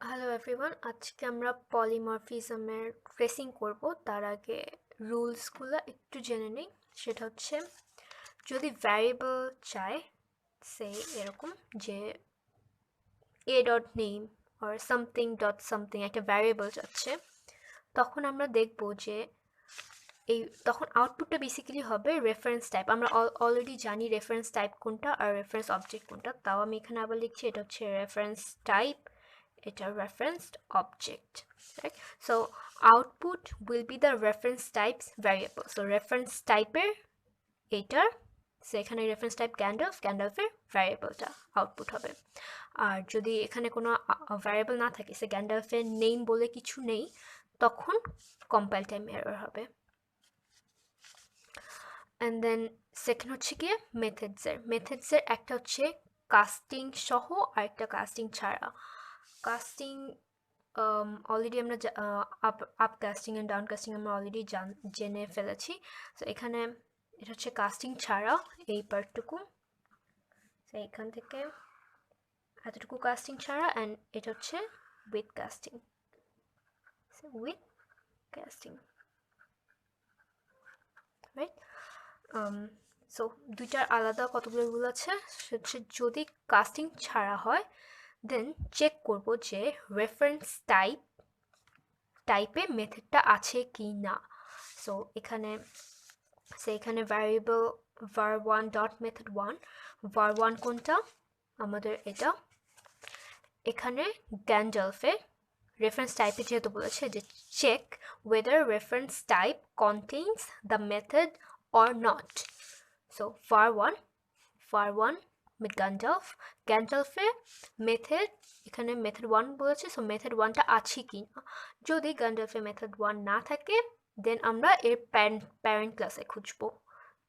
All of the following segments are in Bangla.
হ্যালো এভরিওয়ান, আজকে আমরা পলিমরফিজমের ট্রেসিং করব। তার আগে রুলসগুলো একটু জেনে নিই। সেটা হচ্ছে, যদি ভ্যারিয়েবল চায়, সে এরকম যে A dot name or something dot something একটা ভ্যারিয়েবল চাচ্ছে, তখন আমরা দেখব যে তখন আউটপুটটা বেসিক্যালি হবে রেফারেন্স টাইপ। আমরা অলরেডি জানি রেফারেন্স টাইপ কোনটা আর রেফারেন্স অবজেক্ট কোনটা। তাও আমি এখানে আবার লিখছি, এটা হচ্ছে রেফারেন্স টাইপ, এটা referenced object, right? So output will be the reference types variable. So reference type এটার, এখানে reference type গ্যান্ডলফের ভ্যারিয়েবলটা আউটপুট হবে। আর যদি এখানে কোনো ভ্যারিয়েবল না থাকে, সে গ্যান্ডলফের নেম বলে কিছু নেই, তখন কম্পাইল টাইম এরর হবে। অ্যান্ড দেন সেকেন্ড হচ্ছে গিয়ে মেথডসের একটা হচ্ছে কাস্টিং সহ আর একটা কাস্টিং ছাড়া। কাস্টিং অলরেডি আমরা up casting and down casting আমরা অলরেডি জেনে ফেলেছি। তো এখানে এটা হচ্ছে কাস্টিং ছাড়া এই পার্টটুকু, তো এখান থেকে এতটুকু কাস্টিং ছাড়া, অ্যান্ড এটা হচ্ছে with casting, with casting, right? So দুইটার আলাদা কতগুলো রুল আছে। হচ্ছে যদি কাস্টিং ছাড়া হয়, দেন চেক করব যে রেফারেন্স টাইপে মেথডটা আছে কি না। সো এখানে variable var1 dot method 1, var1 কোনটা আমাদের এটা। এখানে গ্যান্ডলফে রেফারেন্স টাইপে যেহেতু বলেছে যে check whether reference type contains the method or not. So var1 with গ্যান্ডলফে মেথড, এখানে মেথড 1 বলেছে, সো মেথড 1টা আছে কি না। যদি গ্যান্ডলফে মেথড 1 না থাকে, দেন আমরা এর প্যারেন্ট ক্লাসে খুঁজবো।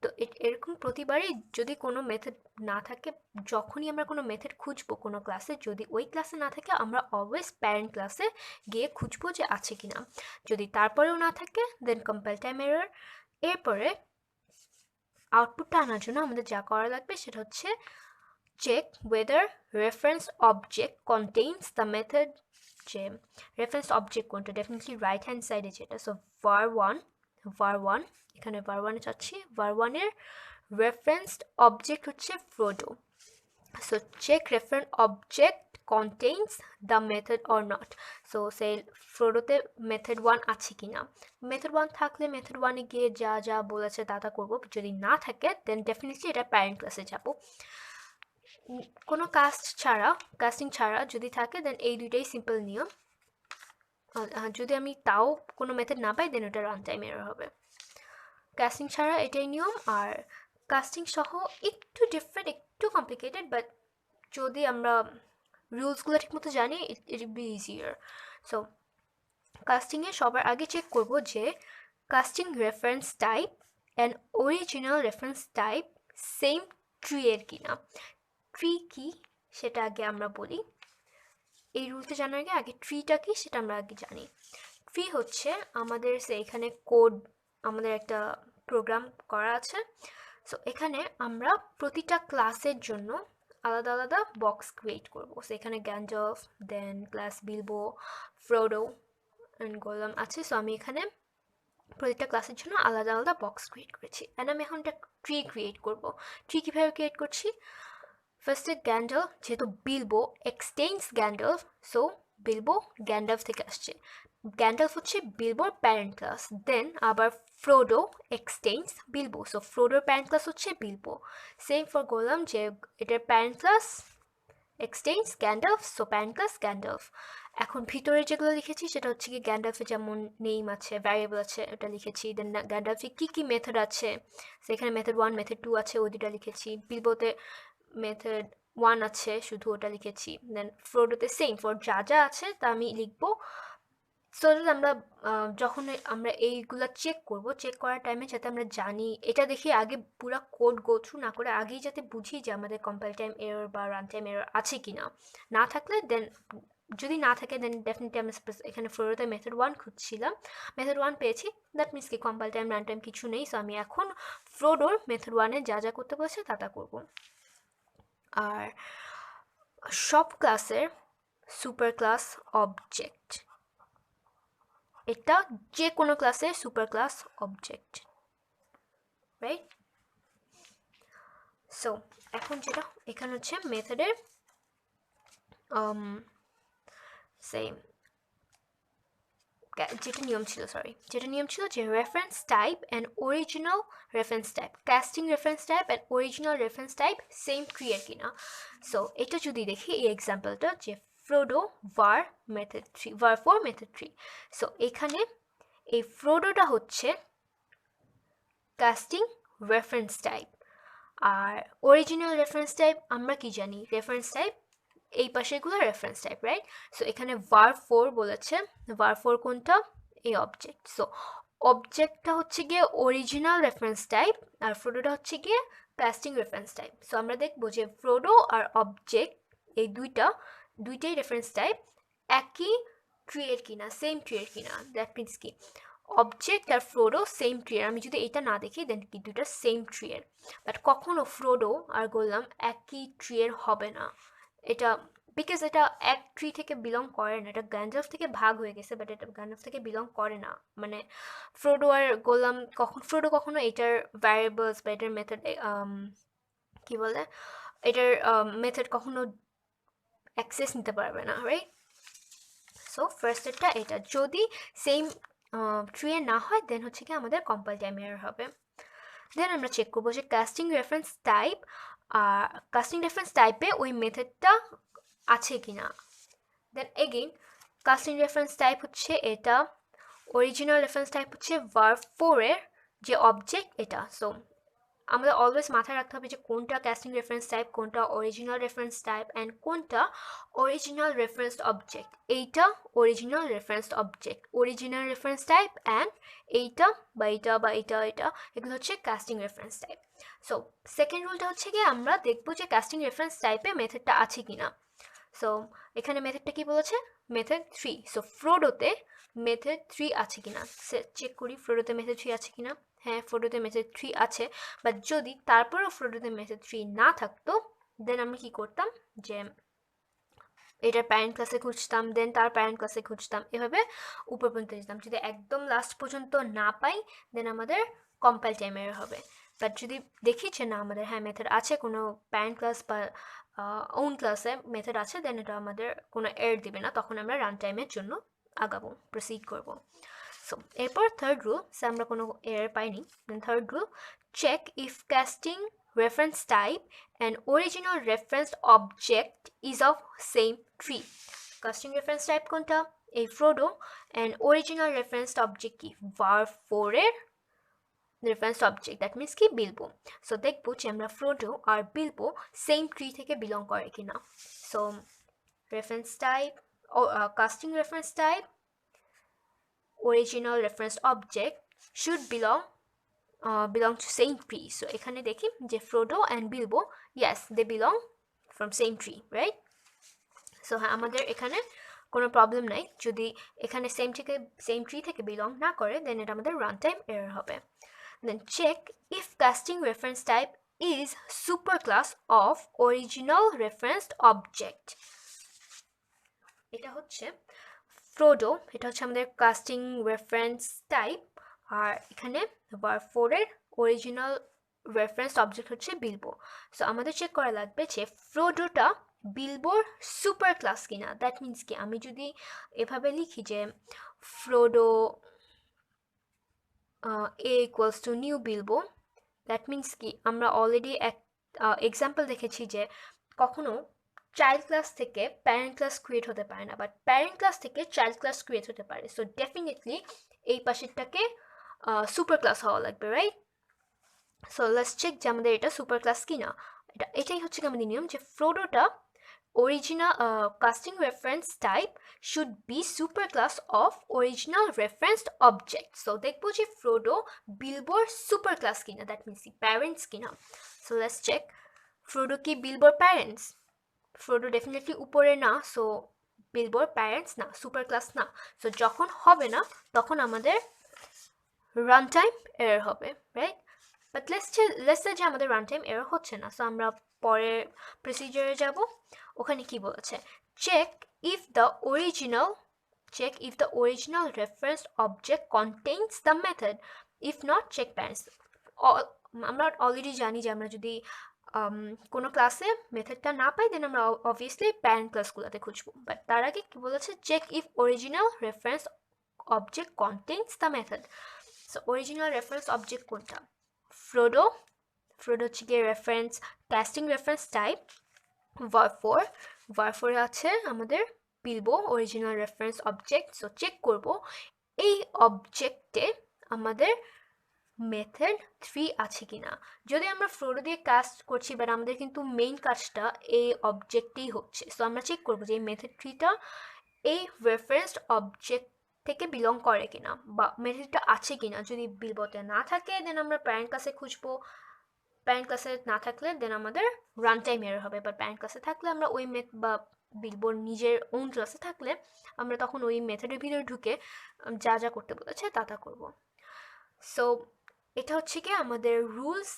তো এরকম প্রতিবারই যদি কোনো মেথড না থাকে, যখনই আমরা কোনো মেথড খুঁজবো কোনো ক্লাসে, যদি ওই ক্লাসে না থাকে, আমরা অলওয়েজ প্যারেন্ট ক্লাসে গিয়ে খুঁজবো যে আছে কি না। যদি তারপরেও না থাকে, দেন কম্পাইল টাইম এরর। এরপরে আউটপুটটা আনার জন্য আমাদের যা করা লাগবে সেটা হচ্ছে check whether reference object contains the method, যে রেফারেন্স অবজেক্ট কোনটা, ডেফিনেটলি রাইট হ্যান্ড সাইডে যেটা। সো var1 এখানে var1 চাচ্ছি, var1-এর রেফারেন্সড অবজেক্ট হচ্ছে Frodo. So check reference object contains the method or not. So সেই ফ্রোডোতে মেথড 1 আছে কি না। মেথড 1 থাকলে মেথড 1-এ গিয়ে যা যা বলেছে তা করবো। যদি না থাকে, দেন ডেফিনেটলি এটা প্যারেন্ট ক্লাসে যাবো। কোনো কাস্টিং ছাড়া যদি থাকে, দেন এই দুইটাই সিম্পল নিয়ম। যদি আমি তাও কোনো মেথড না পাই, দেন ওটা রান টাইম এরর হবে। কাস্টিং ছাড়া এটাই নিয়ম, আর কাস্টিং সহ একটু ডিফারেন্ট, একটু কমপ্লিকেটেড, বাট যদি আমরা রুলসগুলো ঠিকমতো জানি, ইট বি ইজিয়ার। সো কাস্টিংয়ে সবার আগে চেক করব যে casting reference type and original reference type same tree এর কিনা। ট্রি কি সেটা আগে আমরা বলি। এই রুলটা জানার আগে ট্রিটা কি সেটা আমরা আগে জানি। ট্রি হচ্ছে আমাদের এখানে কোড, আমাদের একটা প্রোগ্রাম করা আছে। সো এখানে আমরা প্রতিটা ক্লাসের জন্য আলাদা আলাদা বক্স ক্রিয়েট করব। সো এখানে গ্যান্ডলফ, দেন ক্লাস বিলবো, ফ্রোডো অ্যান্ড গোলাম আছে। সো আমি এখানে প্রতিটা ক্লাসের জন্য আলাদা আলাদা বক্স ক্রিয়েট করেছি, অ্যান্ড আমি এখন একটা ট্রি ক্রিয়েট করব। ট্রি কীভাবে ক্রিয়েট করছি, ফার্স্টে গ্যান্ডলফ, যেহেতু বিলবো এক্সটেন্স গ্যান্ডলফ, সো বিলবো গ্যান্ডলফ থেকে আসছে। গ্যান্ডলফ হচ্ছে বিলবোর প্যারেন্ট ক্লাস। দেন আবার ফ্রোডো এক্সটেন্স বিলবো, সো ফ্রোডোর প্যারেন্ট ক্লাস হচ্ছে বিলবো। সেম ফর গোলাম, যে এটার parent class extends Gandalf, so parent class Gandalf. এখন ভিতরে যেগুলো লিখেছি সেটা হচ্ছে কি, গ্যান্ডলফে যেমন নেম আছে, ভ্যারিয়েবল আছে, ওটা লিখেছি। দেন গ্যান্ডলফে কী কী মেথড আছে, সেখানে মেথড 1 মেথড 2 আছে, ওই দুটা লিখেছি। বিলবোতে মেথড 1 আছে, শুধু ওটা লিখেছি। দেন ফ্রোডোতে সেম, ফর যা যা আছে তা আমি লিখবো। সো আমরা যখন আমরা এইগুলা চেক করব, চেক করার টাইমে যাতে আমরা জানি, এটা দেখে আগে পুরো কোড গো থ্রু না করে আগেই যাতে বুঝি যে আমাদের কম্পাইল টাইম এরর বা রান টাইম এরর আছে কি না। না থাকলে, দেন যদি না থাকে, দেন ডেফিনেটলি আমরা এখানে ফ্লোরোতে মেথড 1 খুঁজছিলাম, মেথড 1 পেয়েছি, দ্যাট মিনস কি কম্পাইল টাইম রান টাইম কিছু নেই। সো আমি এখন ফ্লোডোর মেথড 1-এ যা যা করতে বলছে তা করব। আর সব ক্লাসের সুপার ক্লাস অবজেক্ট, এটা যে কোনো ক্লাসের super class object, right? So এখন যেটা এখানে হচ্ছে মেথডের সেম যেটা নিয়ম ছিল যে reference type and original reference type, casting reference type and original reference type same ট্রিয়ের কিনা। সো এটা যদি দেখি এই এক্সাম্পলটা যে Frodo var method 3 var4 method 3, so এখানে এই ফ্রোডোটা হচ্ছে কাস্টিং রেফারেন্স টাইপ, আর অরিজিনাল রেফারেন্স টাইপ আমরা কি জানি, রেফারেন্স টাইপ এই পাশেগুলো রেফারেন্স টাইপ, রাইট? সো এখানে var4 বলেছে, var4 কোনটা, এই অবজেক্ট। সো অবজেক্টটা হচ্ছে গিয়ে অরিজিনাল রেফারেন্স টাইপ আর ফ্রোডোটা হচ্ছে গিয়ে কাস্টিং রেফারেন্স টাইপ। সো আমরা দেখবো যে ফ্রোডো আর অবজেক্ট এই দুইটাই রেফারেন্স টাইপ একই ট্রিয়ের কিনা, সেম ট্রিয়ের কিনা। দ্যাট মিনস কি অবজেক্ট আর ফ্রোডো সেম ট্রিয়ের, আমি যদি এটা না দেখি দেন কি দুইটা সেম ট্রিয়ের, বাট কখনো ফ্রোডো আর গোলাম একই ট্রিয়ের হবে না, এটা বিকজ এটা এক ট্রি থেকে বিলং করে না, এটা গ্যান্ডলফ থেকে ভাগ হয়ে গেছে, বাট এটা গ্যান্ডলফ থেকে বিলং করে না। মানে ফ্রোডো আর গোলাম ফ্রোডো কখনো এটার ভ্যারিয়েবলস বা এটার মেথড কি বলে এটার মেথড কখনো অ্যাক্সেস নিতে পারবে না, রাইট? সো ফার্স্টেরটা এটা যদি সেম ট্রিয়ে না হয় দেন হচ্ছে কি আমাদের কম্পাইল টাইম এরর হবে। দেন আমরা চেক করবো যে কাস্টিং রেফারেন্স টাইপ, আর কাস্টিং রেফারেন্স টাইপে ওই মেথডটা আছে কিনা। Then again casting reference type হচ্ছে এটা, অরিজিনাল রেফারেন্স টাইপ হচ্ছে var4 এর যে অবজেক্ট এটা। সো আমাদের অলওয়েজ মাথায় রাখতে হবে যে কোনটা কাস্টিং রেফারেন্স টাইপ, কোনটা অরিজিনাল রেফারেন্স টাইপ অ্যান্ড কোনটা অরিজিনাল রেফারেন্স অবজেক্ট। এইটা original reference object, original reference type and এইটা বা এটা বা এটা এগুলো হচ্ছে casting reference type. So second রুলটা হচ্ছে কি আমরা দেখবো যে কাস্টিং রেফারেন্স টাইপে মেথডটা আছে কিনা। সো এখানে মেথডটা কি বলেছে, মেথড 3। সো ফ্রোডোতে মেথড 3 আছে কিনা চেক করি, ফ্রোডোতে মেথড 3 আছে কিনা। হ্যাঁ, ফ্রোডোতে মেথড 3 আছে, বাট যদি তারপরেও ফ্রোডোতে মেথড 3 না থাকতো দেন আমরা কি করতাম যে এটার প্যারেন্ট ক্লাসে খুঁজতাম, দেন তার প্যারেন্ট ক্লাসে খুঁজতাম, এভাবে উপর পর্যন্ত যেতাম। যদি একদম লাস্ট পর্যন্ত না পাই দেন আমাদের কম্পাইল টাইম এরর হবে। বাট যদি দেখি যে না আমাদের হ্যাঁ মেথড আছে, কোনো প্যারেন্ট ক্লাস বা ওন ক্লাসে মেথড আছে, দেন এটা আমাদের কোনো এরর দিবে না, তখন আমরা রান টাইমের জন্য আগাবো, প্রসিড করব। সো এরপর থার্ড রুল, আমরা কোনো এরর পাইনি। Then third rule, check if casting reference type and original referenced object is of same tree. Casting reference type কোনটা, এই ফ্রোডো, and original referenced object কি var4 এর referenced object, that means কি বিলবো। সো দেখবো যে আমরা ফ্রোডো আর বিলবো সেম ট্রি থেকে বিলং করে কিনা। So reference type, casting reference type, original referenced object should belong to same tree. So এখানে দেখি যে ফ্রোডো and বিলবো, yes they belong from same tree, right? So হ্যাঁ আমাদের এখানে কোনো প্রবলেম নাই, যদি এখানে সেম ট্রি থেকে বিলং না করে দেন এটা আমাদের রান টাইম এরর হবে। Then check if casting reference type is super class of original referenced object. এটা হচ্ছে ফ্রোডো, এটা হচ্ছে আমাদের কাস্টিং রেফারেন্স টাইপ, আর এখানে var4 এর অরিজিনাল রেফারেন্স অবজেক্ট হচ্ছে বিলবো। সো আমাদের চেক করা লাগবে যে ফ্রোডোটা বিলবোর সুপার ক্লাস কিনা। দ্যাট মিনস কি আমি যদি এভাবে লিখি যে Frodo a equals to new Bilbo, that means কি আমরা অলরেডি এক এক্সাম্পল দেখেছি যে কখনো চাইল্ড ক্লাস থেকে প্যারেন্ট ক্লাস ক্রিয়েট হতে পারে না, বাট প্যারেন্ট ক্লাস থেকে চাইল্ড ক্লাস ক্রিয়েট হতে পারে। সো ডেফিনেটলি এই পাশেরটাকে সুপার ক্লাস হওয়া লাগবে, রাইট? সো লেটস চেক যে আমাদের এটা সুপার ক্লাস কিনা। এটাই হচ্ছে আমাদের নিয়ম যে ফ্রোডোটা original casting reference type should be superclass of original referenced object. So দেখবো যে ফ্রোডো বিলবোর superclass কিনা, that means parents কিনা। So let's check, ফ্রোডো কি বিলবোর parents? ফ্রোডো ডেফিনেটলি উপরে না, সো বিলবোর প্যারেন্টস না, সুপার ক্লাস না। সো যখন হবে না তখন আমাদের রান টাইম এরর হবে, রাইট? বাট লেটস সে যে আমাদের রান টাইম এরর হচ্ছে না। সো আমরা পরে প্রসিজারে যাব, ওখানে কি বলেছে, check if the original reference object contains the method. If not, check parents. আমরা অলরেডি জানি যে আমরা যদি কোনো ক্লাসে মেথডটা না পাই দেন আমরা অবভিয়াসলি প্যারেন্ট ক্লাসগুলোতে খুঁজবো, বাট তার আগে কি বলেছে, check if original reference object contains the method. So original reference object কোনটা? ফ্রোডো হচ্ছে গিয়ে reference casting reference type. var4 আছে আমাদের Bilbo original reference object. So check করব এই অবজেক্টে আমাদের মেথড 3 আছে কিনা। যদি আমরা ফ্লোরো দিয়ে কাস্ট করছি বাট আমাদের কিন্তু মেইন কাজটা এই অবজেক্টেই হচ্ছে, সো আমরা চেক করবো যে এই মেথড 3টা এই রেফারেন্সড অবজেক্ট থেকে বিলং করে কিনা বা মেথডটা আছে কিনা। যদি বিলবোতে না থাকে দেন আমরা প্যারেন্ট ক্লাসে খুঁজবো, প্যারেন্ট ক্লাসে না থাকলে দেন আমাদের রান টাইম এরর হবে। বাট প্যারেন্ট ক্লাসে থাকলে আমরা ওই বা বিলবোর নিজের ওন ক্লাসে থাকলে আমরা তখন ওই মেথডের ভিতরে ঢুকে যা যা করতে বলেছে তা করবো। সো এটা হচ্ছে কি আমাদের রুলস।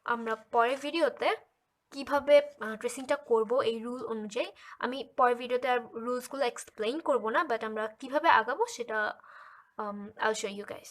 আমরা পরের ভিডিওতে কিভাবে ট্রেসিংটা করব এই রুল অনুযায়ী, আমি পরের ভিডিওতে আর রুলসগুলো এক্সপ্লেইন করব না, বাট আমরা কিভাবে আগাবো সেটা I'll show you guys.